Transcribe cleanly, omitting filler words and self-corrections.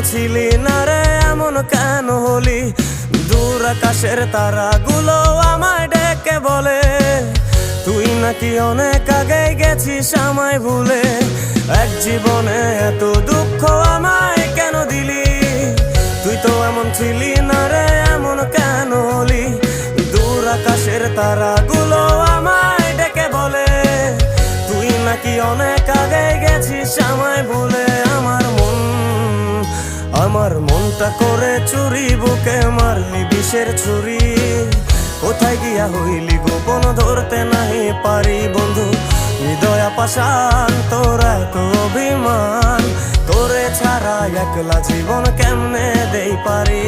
ছিলি না রে এমন কেন হলি? দূর আকাশের তারাগুলো আমায় ডেকে বলে তুই নাকি অনেক আগে গেছিস আমায় ভুলে। এক জীবনে এত দুঃখ আমায় কেন দিলি? তুই তো এমন ছিলি না রে এমন কেন হলি? দূর আকাশের তারাগুলো আমায় ডেকে বলে তুই নাকি অনেক আগে গেছিস আমায় ভুলে। আমার মনটা করে চুরি, বুকে মারলি বিষের ছুরি। কোথায় গিয়া হইলি গোপন ধরতে নাহি পারি বন্ধু। হৃদয়া পাষাণ তোর এত অভিমান, তোরে ছাড়া একলা জীবন কেমনে দেই পারি।